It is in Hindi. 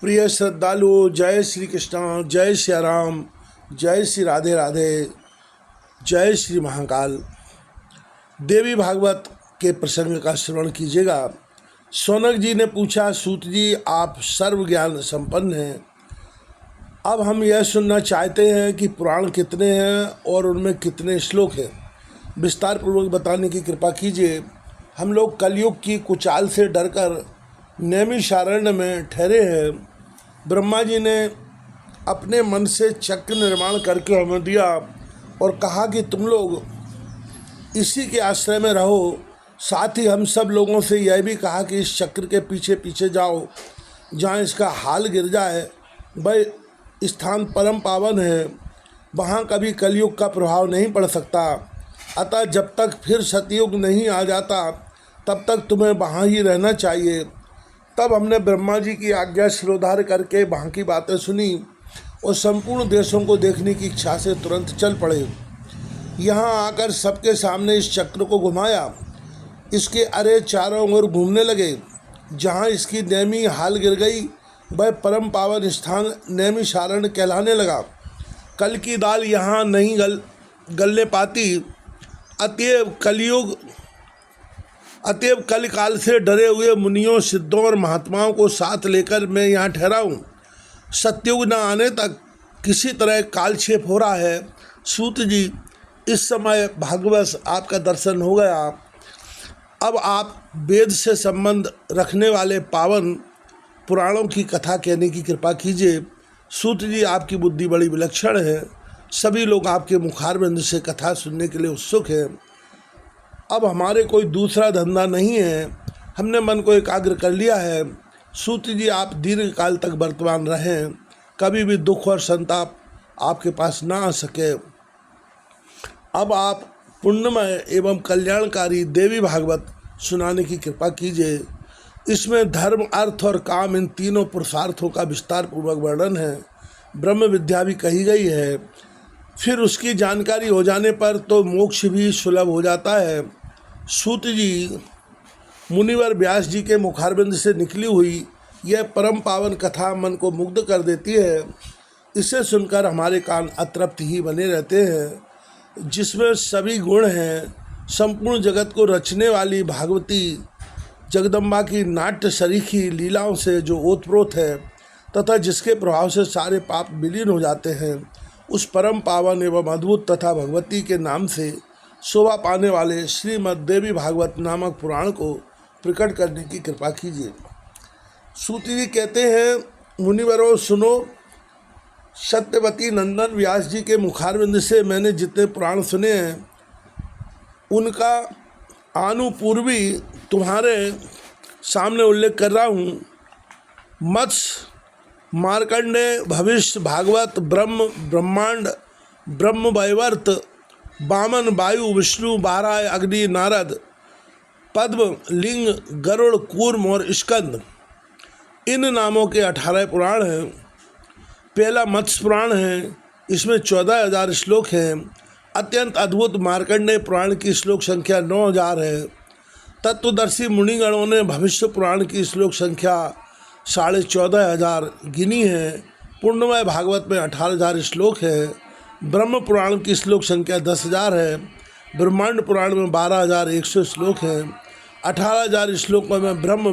प्रिय श्रद्धालु, जय श्री कृष्ण, जय श्री राम, जय श्री राधे राधे, जय श्री महाकाल। देवी भागवत के प्रसंग का श्रवण कीजिएगा। शौनक जी ने पूछा, सूत जी आप सर्व ज्ञान संपन्न हैं, अब हम यह सुनना चाहते हैं कि पुराण कितने हैं और उनमें कितने श्लोक हैं, विस्तार पूर्वक बताने की कृपा कीजिए। हम लोग कलयुग की कुचाल से डरकर नैमिषारण्य में ठहरे हैं। ब्रह्मा जी ने अपने मन से चक्र निर्माण करके हमें दिया और कहा कि तुम लोग इसी के आश्रय में रहो। साथ ही हम सब लोगों से यह भी कहा कि इस चक्र के पीछे पीछे जाओ, जहाँ इसका हाल गिर जाए वह स्थान परम पावन है, वहाँ कभी कलयुग का प्रभाव नहीं पड़ सकता। अतः जब तक फिर सतयुग नहीं आ जाता तब तक तुम्हें वहाँ ही रहना चाहिए। तब हमने ब्रह्मा जी की आज्ञा शिरोधार्य करके वहाँ की बातें सुनी और संपूर्ण देशों को देखने की इच्छा से तुरंत चल पड़े। यहाँ आकर सबके सामने इस चक्र को घुमाया, इसके अरे चारों ओर घूमने लगे। जहाँ इसकी नैमी हाल गिर गई वह परम पावन स्थान नैमिषारण्य कहलाने लगा। कल की दाल यहाँ नहीं गलने पाती, अतएव कल काल से डरे हुए मुनियों, सिद्धों और महात्माओं को साथ लेकर मैं यहाँ ठहरा हूँ। सतयुग न आने तक किसी तरह कालक्षेप हो रहा है। सूत जी, इस समय भाग्यवश आपका दर्शन हो गया। अब आप वेद से संबंध रखने वाले पावन पुराणों की कथा कहने की कृपा कीजिए। सूत जी, आपकी बुद्धि बड़ी विलक्षण है, सभी लोग आपके मुखारबिंद से कथा सुनने के लिए उत्सुक हैं। अब हमारे कोई दूसरा धंधा नहीं है, हमने मन को एकाग्र कर लिया है। सूत जी, आप दीर्घ काल तक वर्तमान रहें, कभी भी दुख और संताप आपके पास ना आ सके। अब आप पुण्यमय एवं कल्याणकारी देवी भागवत सुनाने की कृपा कीजिए। इसमें धर्म, अर्थ और काम, इन तीनों पुरुषार्थों का विस्तार पूर्वक वर्णन है। ब्रह्म विद्या भी कही गई है। फिर उसकी जानकारी हो जाने पर तो मोक्ष भी सुलभ हो जाता है। सूत जी, मुनिवर व्यास जी के मुखारबिंद से निकली हुई यह परम पावन कथा मन को मुग्ध कर देती है। इसे सुनकर हमारे कान अतृप्त ही बने रहते हैं। जिसमें सभी गुण हैं, संपूर्ण जगत को रचने वाली भागवती जगदम्बा की नाट्य सरीखी लीलाओं से जो ओतप्रोत है तथा जिसके प्रभाव से सारे पाप विलीन हो जाते हैं, उस परम पावन एवं अद्भुत तथा भगवती के नाम से शोभा पाने वाले श्रीमद् देवी भागवत नामक पुराण को प्रकट करने की कृपा कीजिए। सूत जी कहते हैं, मुनिवरों सुनो, सत्यवती नंदन व्यास जी के मुखारबिंद से मैंने जितने पुराण सुने हैं उनका आनुपूर्वी तुम्हारे सामने उल्लेख कर रहा हूँ। मत्स्य, मार्कंडेय, भविष्य, भागवत, ब्रह्मांड, ब्रह्म वैवर्त, वामन, वायु, विष्णु, बारह, अग्नि, नारद, पद्म, लिंग, गरुड़, कूर्म और स्कंद, इन नामों के 18 पुराण हैं। पहला मत्स्य पुराण है, इसमें 14,000 श्लोक हैं। अत्यंत अद्भुत मार्कंडेय पुराण की श्लोक संख्या 9,000 है। तत्वदर्शी मुनिगणों ने भविष्य पुराण की श्लोक संख्या 14,500 गिनी है। पूर्णमय भागवत में 18,000 श्लोक है। ब्रह्म पुराण की श्लोक संख्या 10,000 है। ब्रह्मांड पुराण में 12,100 श्लोक हैं। 18,000 श्लोकों में ब्रह्म